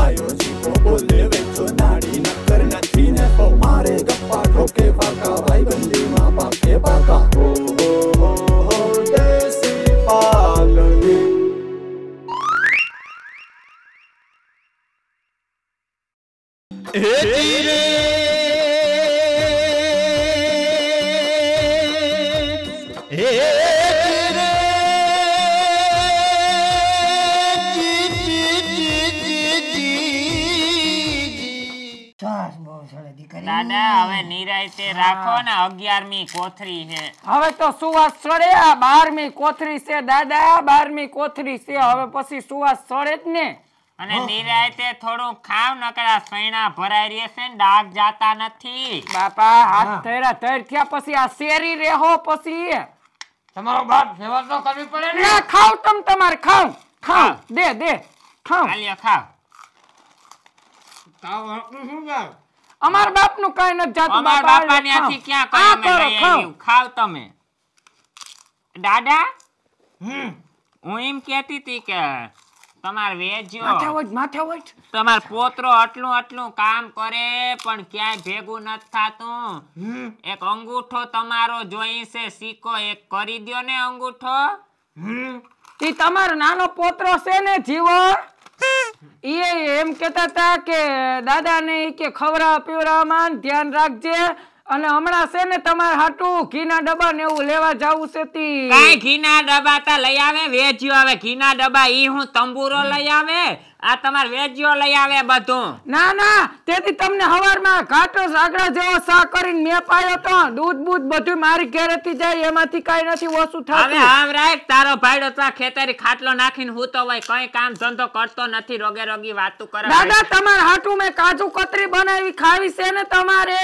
ભાઈઓ જીકો બોલે વેચો નાડી નક્કર નથી ને તો મારે ગપ્પા ઠોકે પાકા ભાઈબંધીમાં પાકે પાકા હો દેશી પાલડી દાદા હવે નિરાયતે રાખો ને 11મી કોથરી છે. હવે તો સુવાસ ચડે. આ 12મી કોથરી છે દાદા, 12મી કોથરી છે. હવે પછી સુવાસ ચડે જ ને. અને નિરાયતે થોડું ખાવ નકરા સૈણા ભરાઈ રહેશે ને ડાઘ જાતા નથી. બાપા હાથ થેરા થેર થયા પછી આ શેરી રેહો પછી તમારો બાપ સેવા તો કરવી પડે ને. ના ખાવ તમ તમારે ખાવ ખાવ દે દે ખાવ. હાલ્યો ખાવ. તાવ હાકું શું ગાવ? અમાર બાપ નું કઈ નથી જાતું. અમાર બાપા ને આથી ક્યાં કઈ અમે લઈ આવ્યું. ખાવ તમે. દાદા હું એમ કહેતી હતી કે તમાર વેજો માથે હોય તમાર પોતરો આટલું કામ કરે પણ ક્યાંય ભેગું નથી થાતું. એક અંગૂઠો તમારો જોઈ છે સિક્કો એક કરી દ્યો ને અંગૂઠો. ઈ તમારો નાનો પોતરો છે ને જીવો ઈ એમ કહેતા હતા કે દાદા ને કે ખવડાવ પીવડાવવામાં ધ્યાન રાખજે અને હમણાં છે ને તમારે હાટું ઘીના ડબ્બા ને એવું લેવા જાવું છે તી. કાઈ ઘીના ડબ્બા તા લઈ આવે વેજ્યો આવે ઘીના ડબ્બા ઈ હું તંબુરો લઈ આવે આ તમાર વેજ્યો લઈ આવે બધું. ના ના તેથી તમને હવારમાં ઘાટો સાગડા જેવો સા કરીને મે પાયો તો દૂધ બૂધ બધું મારી ઘરેથી જાય એમાંથી કાઈ નથી ઓછું હવે થતું. આમ રાખ તારો ભાઈડો તો ખેતરી ખાટલો નાખીને હૂતો હોય કઈ કામ ધંધો કરતો નથી રોગે રોગી વાતું કરે. દાદા તમાર હાટું મેં કાજુ કતરી બનાવી ખાવી છે ને તમારે.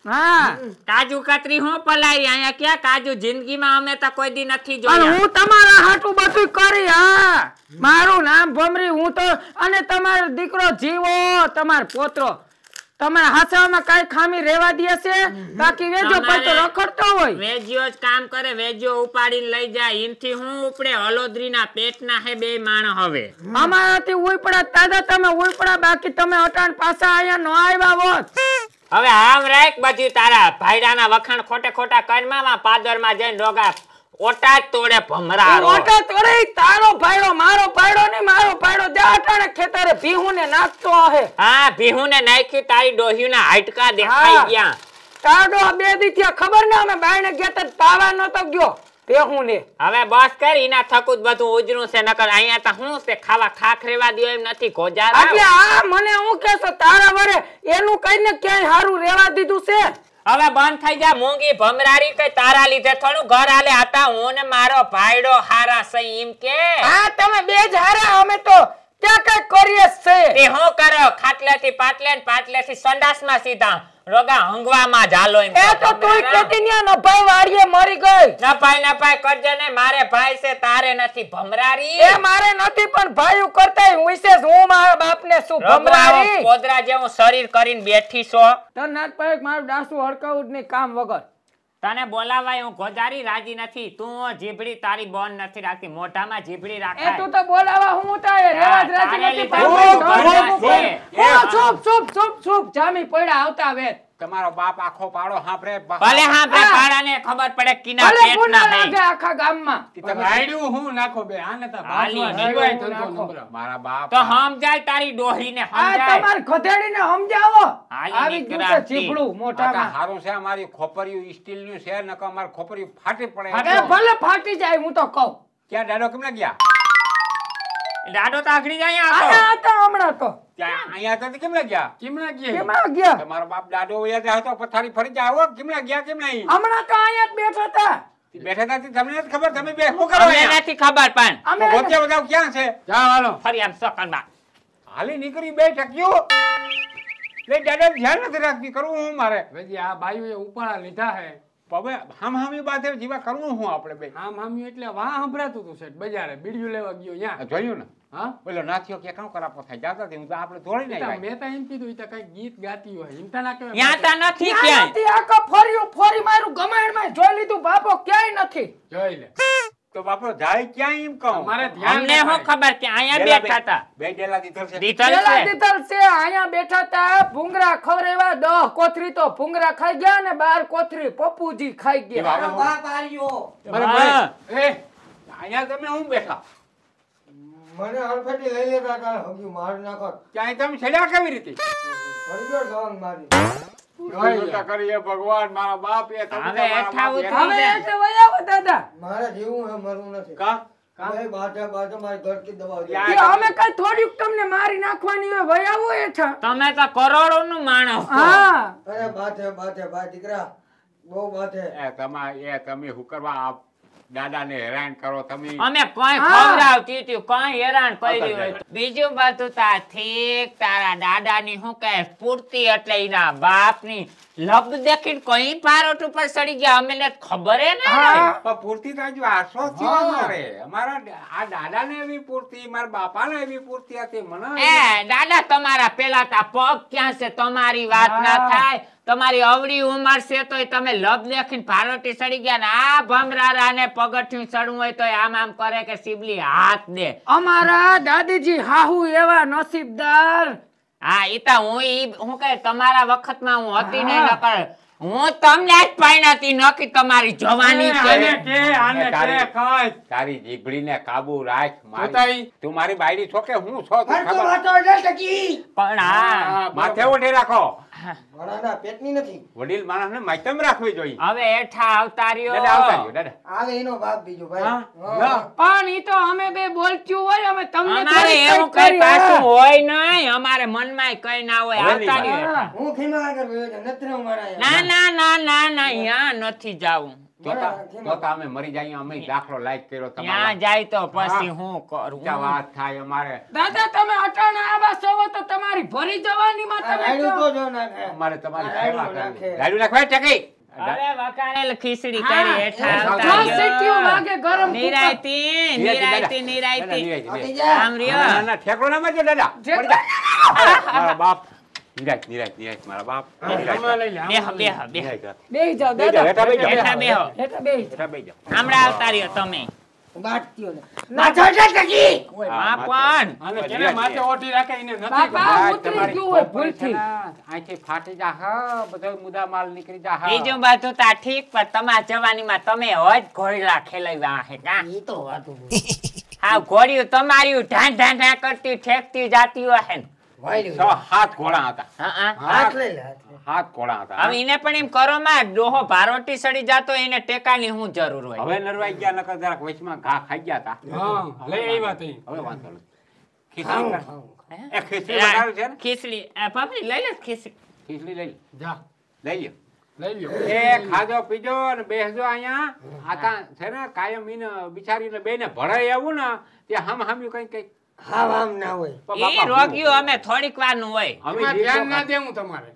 હા કાજુ કતરી હું પલાવી અહીંયા ક્યાં કાજુ જિંદગીમાં અમે તો કોઈ દી નથી અને જોયા. હું તમારા હાટું બધું કરી. હા મારું નામ ભમરી હું તો અને તમારો દીકરો જીવો તમાર પોતરો તમારા હાથમાં કઈ ખામી રેવા દે છે બાકી વેજો પર તો રખડતો હોય. વેજ્યો જ કામ કરે વેજ્યો ઉપાડીને લઈ જાય ઇનથી હું ઉપડે હલોદરીના પેટના હે બે માણ હવે. અમારાથી ઉઈપડા દાદા તમે ઉઈપડા બાકી તમે અટાણ પાછા અહીંયા નો આવ્યા હોત. હવે આમ રાખ બધું તારા ભાઈડાના વખાણ ખોટે ખોટા કર્મમાં પાદરમાં જઈને રોગા ઓટા જ તોડે ભમરારો. ઓટા તોડે તારો ભાઈડો મારો ભાઈડો નહીં મારો ભાઈડો જા અટાણે ખેતરે ભીહુને નાખતો હે. હા ભીહુને નાખ્યું તારી ડોહ્યુના હાડકા દેખાઈ ગયા. તાડો બે દી થયા ખબર ને અમે બાયણે ગયા તો પાવા નતો ગયો ભેહુને. હવે બસ કર ઈના થકું જ બધું ઉજરું છે નકર અહીંયા તો હું છે ખાવા ખાખ રેવા દયો એમ નથી ગોજારા. એટલે આ મને હું કેસો તારા વરે એનું કઈને ક્યાંય હારું રેવા દીધું છે. હવે બંધ થઈ જા મૂંગી ભમરારી કઈ તારા લીધે થોડું ઘર આલે હતા હું ને મારો ભાઈડો હારા સહી એમ કે. હા તમે બે જ હારા અમે તો ક્યાં કઈ કરીએ છે. તે હું કરો ખાટલેથી પાટલે ને પાટલેથી સંડાસમાં સીધા રોગા હંગવામાં જાલો એમ. એ તો તું કેતી ન્યા નો ભાઈ વાડીએ મરી ગઈ. નપાય કરજે ને મારે ભાઈ છે તારે નથી ભમરારી. એ મારે નથી પણ ભાઈ કરતા વિશેષ હું મારા બાપને શું ભમરારી. પોદરા જેવું શરીર કરીને બેઠી છો. તન નાટ પાય મારું ડાસુ હડકાવું જ નહીં કામ વગર. તને બોલાવાય હું ગોજારી રાજી નથી. તું જીભડી તારી બોન નથી રાખતી મોઢામાં જીભડી એ રાખાય. તું તો બોલાવા હું તારે રેવા જ રાજી નથી. ચૂપ જામી પડ્યા આવતા વેત. તમારો બાપ આખો પાડો હાંભરે ભલે હા બે પાડાને ખબર પડે કિના ભલે પેટ ગુના ના લાગે હે. આખા ગામમાં. તમે રાડ્યું હું નાખો બે આને તો હાલી જીવાય તો નાખો. નંબર મારા બાપ તો સમજાય તારી ડોહીને આ સમજાય. તમાર ગધેડીને સમજાવો. હાલી આવી ગયું છે નીકળાતી. જીભડું આ મોઢામાં. હારું છે અમારી ખોપરિયું સ્ટીલનું છે નકો અમાર ખોપરિયું ફાટી પડે. એ ભલે ફાટી જાય હું તો કહું. ક્યાં દાડો કેમ ગયા? દાડો તો આગળી જાય આ આયા હતા હમણાં તો. ત્યાં અહીંયા તો કેમ ગયા? કેમ ગયા? તમારો બાપ દાડો વયા જાય તો પથારી ફરી જાય હો કેમ ગયા કેમ નહીં? હમણાં તો અહીંયા જ બેઠા હતા. બેઠા હતા તમને નથી ખબર તમે બે શું કરો અમને અહીંયા? નથી ખબર પણ અમે ગોત્યા બધા ક્યાં છે? જાઓ હાલો. ફરી આમ સકનમાં હાલી નીકળી બે ટક્યો લે દાદા ધ્યાન નથી રાખતી કરવું હું મારે વેજી આ બાયુએ ઉપાડા લીધા હે હવે હામી બાતે જીવા કરવું હું આપણે બે હામી એટલે વાહ સંભળાતું તું સેટ બજારે બીડીયું લેવા ગયો યા જોયું ને હા બોલો નાથિયો કે કામ કરાપો થાય જાતા હું તો આપણે દોડીને આવ્યા મેં તો એમ કીધું ઈ તો કઈ ગીત ગાતી હોય હિંમતા ના કહેવાય યા તા નથી ક્યાંય. આખો ફરી મારું ગમાણમાં જોઈ લીધું બાપો ક્યાંય નથી. જોઈ લે તો બાપરો જાય ક્યાં એમ કહું મારે ધ્યાન અમને શું રખાય. ખબર કે અહીંયા બેઠા હતા બે ડેલા દીધો છે દીધલ પેલા છે દીધલ છે અહીંયા બેઠા તા ભૂંગરા ખવડાવ્યા 10 કોથરી તો ભૂંગરા ખાઈ ગયા ને 12 કોથરી પપ્પુજી ખાઈ ગયા મારો બાપ આર્યો અરે હા. ભાઈ, એ અહીંયા તમે હું બેઠા મને હડફેટી લઈ લેતા હતા હગી માર નાખો ક્યાંય તમે છેડ્યા કેવી રીતે ફરીવાર જવાન મારી જોતા કરીએ ભગવાન મારા બાપ એ તમે હવે હેઠા ઉતરી હવે જા. એટલે વયા આવો દાદા મારે જીવું હે મરવું નથી કા ભાઈ બાધા મારી ઘર કી દવા દે કે અમે કઈ થોડીક તમને મારી નાખવાની હોય વયા આવો હેઠા તમે તો કરોડો નું માણસ છો. હા અરે બાધે ભાઈ દીકરા બહુ બાધે તમે શું કરવા આ દાદાને હેરાન કરો તમે અમે કોઈ ખવડાવતી હતી કોઈ હેરાન કર્યું હોય તો. બીજું બધું તા ઠીક તારા દાદાની શું કહે પૂર્તિ એટલે એના બાપની લબ દેખીને કઈ પારોટ ઉપર ચડી ગયા અમને તો ખબર એ ના હા. પણ પૂર્તિ તો હજુ આસો થયો મારે અમારા આ દાદાને એવી પૂર્તિ મારા બાપાને એવી પૂર્તિ હતી મને એ દાદા તમારા પેલા તા પગ ક્યાં છે તમારી વાત ના થાય તમારી અવળી ઉંમર છે તોય તમે લબ દેખીને પારોટી ચડી ગયા ને આ ભમરારાને પગથિયું ચડવું હોય તો આમ આમ કરે કે સિબલી હાથ દે અમારા દાદીજી હાહુ એવા નસીબદાર હા ઈ તો હું કહે તમારા વખતમાં હું હતી નહીં નકર હું તમને જ પાઈનાતી નકી તમારી જવાની આને છે કે આને કે કાંઈ. તારી જીભડીને કાબુ રાખ જોતાઈ. તું મારી બાયડી છો કે હું છો તું હર તો ખબર વાતો એટલે ટકી પણ હા માથે ઉઠી રાખો ઘણાના પેટની નથી વડીલ માણસને માયતમ રાખવી જોઈએ હવે હેઠા આવતા દાદા આવતા રહ્યો રહ્યો, દાદા આવે એનો બાપ બીજો ભાઈ હા? હા. પણ ઈ તો અમે બે બોલચ્યું હોય અમે તમને અમારે થોડી એવું કઈ કઈ પાછું કરી, હોય નહીં અમારે મનમાં કઈ ના હોય હવે નહીં આવતા મળે. રહ્યો હા. હું ખીમા આગળ ગયો તો નત્ર મારા ના ના ના ના ના અહીંયા નથી જાવું જોતા અમે મરી જાય અમે દાખલો લાયક કર્યો ત્યાં તમારા જાય તો પછી હું કરું ઊંચા વાત થાય અમારે દાદા તમે અટાણા આવા છો તો તમારી ભરી જવાની માં તમે રાયડું કહો. તો જો નાખે અમારે તમારી રાયડું સેવા નાખે. કરવી ગાડું નાખવા ટકી હવે વકાણેલ ખીચડી હા. કરી હેઠા હા. આવતા જો સીટીયું રહ્યો. વાગે ગરમ કુકર. નિરાયતી નિરાયતી નિરાયતી આટી જા આમ રહ્યો ના, ના, ઠેકડો ના મારજો, દાદા. ઠેકડો પડી જા. મારા બાપ નિરાશ, નિરાશ, નિરાશ, મારા બાપ તમે લઈ લે. બેહો બેહો બેહો નિરાશ. બેહી જાઓ બેહી જાઓ, દાદા હેઠા બેહી જાઓ. હેઠા બેહો હેઠા બેહી જાઓ. હેઠા બેહી જાઓ. હમણાં આવતા રહ્યો તમે બાટતીઓ ને માથા એટલે ટકી હા પણ આને કેને માથે ઓઢી રાખે એને નથી બાપા ખબર. આ ઉતરી તમારી ગયું હોય ખોપરી ભૂલથી. છે ને, અહીંથી ફાટી જા હા બધો મુદ્દા માલ નીકળી જા હા. બીજું બધું તા ઠીક પણ તમારા જવાનીમાં તમે હોજ ઘોડીલા ખેલાવ્યા હે કા ઈ તો વાતું હા ઘોડીયું તમારી ઢાં ઢાં ઢાં કરતી ઠેકતી જાતી હે ને. વાયડું 6-7 ઘોડા હતા. હા, હા. હાથ લઈ લે હાથ લઈ. 7 ઘોડા હતા. હવે એને પણ એમ કરો માં ડોહો ભારોટી સડી જાતો એને ટેકાની શું જરૂર હોય હવે નરવાઈ ગયા નકર જરાક વચમાં ઘા ખાઈ ગયા હતા. હા લઈ આવ્યા તઈ. હવે વાંધો નથી. ખીચડી ખાઉં, કર. ખાઉં. એ ખીચડી બનાવી છે ને? ખીચડી પપડી લઈ લે ખીચડી ખીચડી લઈ લે. જા લઈ લ્યો. લઈ લ્યો. એ ખાજો પીજો અને બેસજો અહીંયા આતા છે ને કાયમ ઈને બિચારીને બેને ભળાઈ આવું ને તે હમ હામ્યું કઈ કઈ હાવ આમ ના હોય એ રોગ્યું અમે થોડીક વાર નું હોય અમે એમાં જે ધ્યાન ના લોકો દેવું તમારે.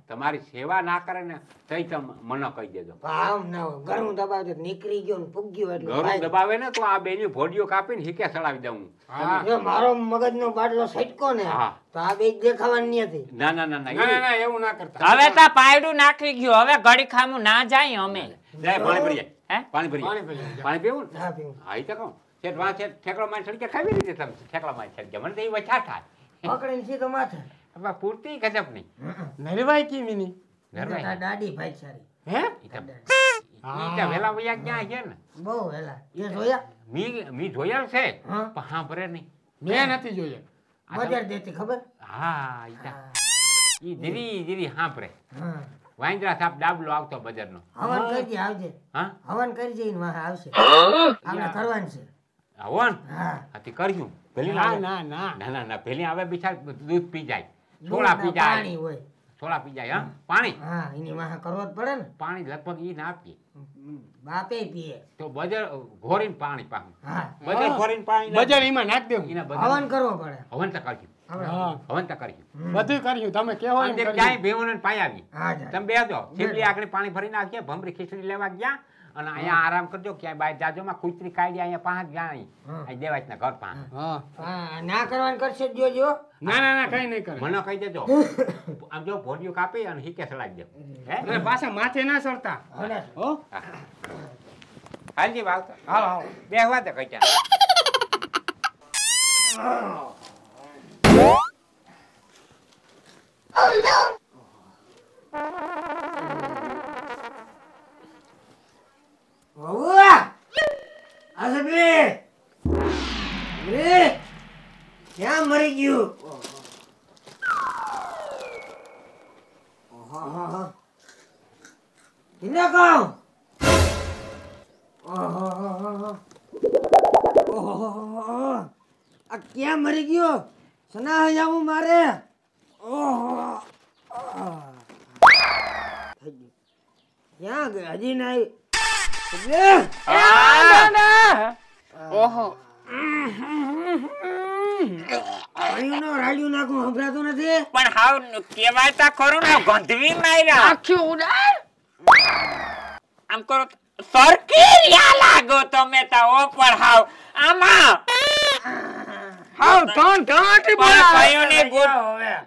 તમારી સેવા ના કરે ને તઈ તમે મને કહી દેજો. આમ ના હોય ગરમ દબાવ તો નીકળી ગયો ને ફૂગ્યો એટલે ઘરું ભાઈ. દબાવે ને તો આ બેની ભોડિયો કાપીને હીકે સડાવી દઉં. હા. જો મારો મગજનો બાટલો સટકો ને હા. તો આ બે દેખાવાની નથી ના ના ના ના ના ના ના એવું ના કરતા. હવે તો પાયડું નાખી ગયું હવે ઘડી ખામું ના જાય અમે જાય પાણી ભરી જાય. હે પાણી ભરી પાણી જાય. પી લે. પાણી પીવું ને ના પીવું હા ઈ તો કહું શેઠ વાં શેઠ ઠેકડો માં સડકે ખાવી રીતે તમે ઠેકડા માં સડકે મને તો એ વછા થાય પકડીને સીધો માથે હવે પૂરતી ગજબ નહીં નરવાઈ કેમ એની? ઘરમાં તારી દાદી ભાઈ સારી હે? ઈ તો વેલા વયા ક્યાં છે ને બહુ વેલા એ જોયા મી જોયેલ છે હા. પણ હા ભરે નહીં મેં નથી જોયા. બજાર દેતી ખબર હા ઈ તા ઈ ધીરી ધીરી હા ભરે હા વાંદરા સાપ ડાબલો આવતો બજારનો હવન કરજે આવજે હા હવન કરી જઈને વાહ આવશે આપણે કરવાનું છે આવો ને હા આથી કર્યું પેલી ના આવે. ના ના. ના ના ના પેલી આવે બિચાર દૂધ પી જાય સોડા પી જાય પાણી હોય સોડા પી જાય હા પાણી હા એની વાહ કરવો જ પડે ને પાણી લગભગ ઈ ના આપીએ બાપે પીએ તો બજાર ઘોરીને પાણી પાવું હા બજાર ઘોરીને પાણી ના- બજાર એમાં નાખ દેવું. એના બજાર હવન કરવો પડે હવન તો કર્યું આપણે હા. હવન તો કર્યું બધું કર્યું તમે કેવો એમ અને તે કર્યું. ક્યાંય ભેવોને પાઈ આવી હા જા તમે બેસો છેલ્લી આખરી પાણી ભરીને આવજે ભમરી ખીચડી લેવા ગયા અને અહીંયા આરામ કરજો ક્યાંય બહાર જાજો માં કુતરી કાઢી અહીંયા પાંચ ગયા અહીં દેવાજના ઘર પાંચ હા. હા ના કરવાનું કરશે જ જોજો ના ના ના કઈ નહીં કરે. મને કહી દેજો આમ જો ભોડિયું કાપી અને હીકે સડાવી દે હે અને પાછા માથે ના સરતા. હવે હો હાલજી વાવ તો. હાલો હાલો બેહવા દે કઈ ત્યાં. વાહ આ સબલી રે ક્યાં મરી ગયું ઓહો કિને કામ ઓહો આ ક્યાં મરી ગયો સના જાવું મારે ઓહો ક્યાં ગયા હજી નહીં ઓહો રાડ્યું નાખું સંભળાતું નથી પણ હાવ કેવાય તા ખરું ને ગંધવી માર્યા આખી ઉડાડ આમ કરો સરકી રહ્યા લાગો તમે તા ઓ પર હાવ આમાં હાવ ધણ ધણાટી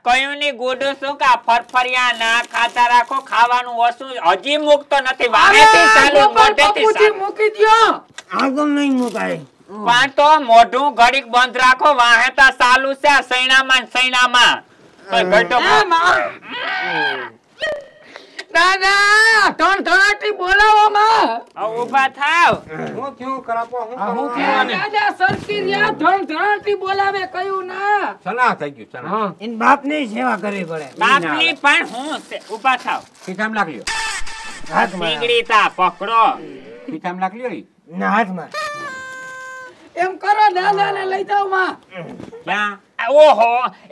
કયું ની ગોડું શું કા ફરફરિયા ના ખાતા રાખો ખાવાનું ઓછું હજી મુકતો નથી વારેથી ચાલુ મોઢેથી ચાલુ. મૂકી દ્યો આગમ નહીં મુકાય પણ તો મોઢું ઘડીક બંધ રાખો વાહેતા ચાલુ છે સૈણામાં ને સૈણામાં કોઈ ઘટો દાદા ધણ ધણાટી બોલાવો માં ઊભા થાવ હું થયું કરાપો હું હું કરું? થયું? દાદા સરકી રહ્યા ધણ ધણાટી બોલાવે કયું ના સના થઈ ગયું સના. એન બાપની સેવા કરવી પડે બાપની પણ હું ઊભા થાવ ખીચામાં લાગ લ્યો. હાથમાં સીંગડી તા પકડો ખીચામાં લાગ લ્યો ઈ. ના હાથમાં એમ કરો દાદા ને લઈ જાવ માં ક્યાં ઓહો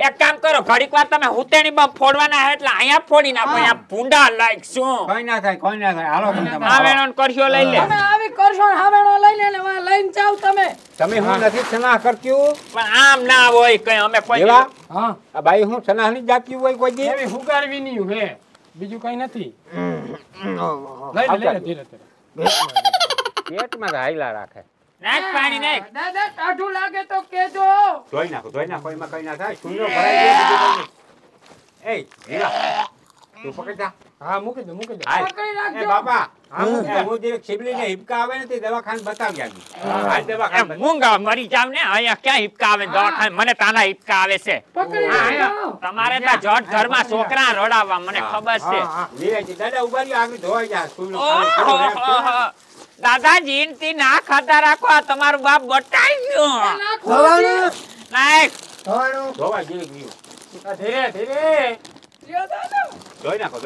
એક કામ કરો ઘડીક વાર તમે હુતેણી બમ ફોડવાના હે એટલે અહીંયા ફોડી નાખો અહીંયા ભૂંડા લાઈક શું કોઈ ના થાય કોઈ ના થાય હાલો તમે તમારે. આવેણો ને કરશો લઈ લે તમે આવી કરશો ને હાવેણો લઈને ને વા લઈને જાવ તમે તમે હું નથી સના કરત્યું પણ આમ ના હોય કઈ અમે કોઈ એવા હા આ બાઈ હું સનાહની જાતી હોય કોઈ દી એવી હુગાડવી નહીં હે બીજું કઈ નથી લઈ લે ધીરે ધીરે પેટમાં તો હાયલા રાખે. નાખ પાણી નાખ દાદા ટાઢું લાગે તો કેજો ધોઈ નાખો એમાં કઈ ના થાય શૂન્ય ભરાઈ જાય બીજું કઈ નહીં. એય હીરા તું પકડ જા. હા મૂકી દે હાલ. પકડી એ રાખજો બાપા હું જે શિબલીને હિપકા આવે ને તે દવાખાને બતાવી આવી. હાલ દવાખાને બતાવી. મૂંગા મરી જાવ ને અહીંયા ક્યાં હિપકા આવે દવાખાને મને તાના હિપકા આવે છે પકડી રાખજો તમારે તો જટ ઘરમાં છોકરા રડાવવા મને ખબર છે નિરાંતે. દાદા ઉભા રહ્યો આગળ ધોવાઈ જા શૂન્ય ખાલી થોડું રેપ છે. ઓહો દાદાજી થી ના ખાતા રાખો આ તમારું બાપ બટાઈ ગયું ધોવાનું નાખ ધોવાનું ધોવાઈ જીરી ગયું. ધીરે ધીરે લ્યો દાદા ધોઈ નાખો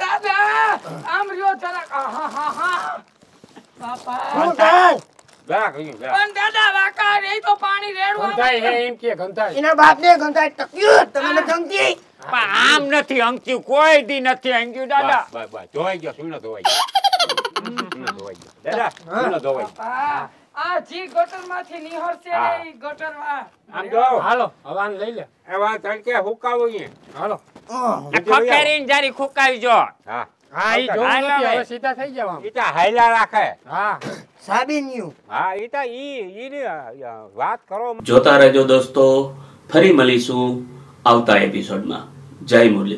દાદા આમ રહ્યો જરાક આહાહા. બાપા શું થાય જા કહ્યું જા. પણ દાદા વાકા નહીં તો પાણી રેડવા ગંધાય હે એમ કે ગંધાય એના બાપને ગંધાય ટક્યું તમને ધમકી પણ આમ નથી અંક્યું કોઈ દી નથી અંક્યું દાદા બસ ધોવાઈ ગયો શૂન્ય ધોવાઈ ગયો. શૂન્ય ધોવાઈ ગયો. દાદા શૂન્ય ધોવાઈ ગયો. બાપા આ જી ગટર માંથી નિહરશે હા. ને ઈ ગટર માં આમ જો હાલો હવાન લઈ લે એવા તડકે હુકાવો અહીંયા. હાલો ખખેરીને જારી ખુકાવી જો હા હા ઈ જોવું હાલો નથી હવે. હવે સીધા થઈ જાવ આમ. ઈ તો હાયલા રાખે. હા સાબિન્યું હા ઈ તો ઈ વાત કરો. જોતા રહેજો દોસ્તો, ફરી મળીશું આવતા એપિસોડમાં. જય મુરલી.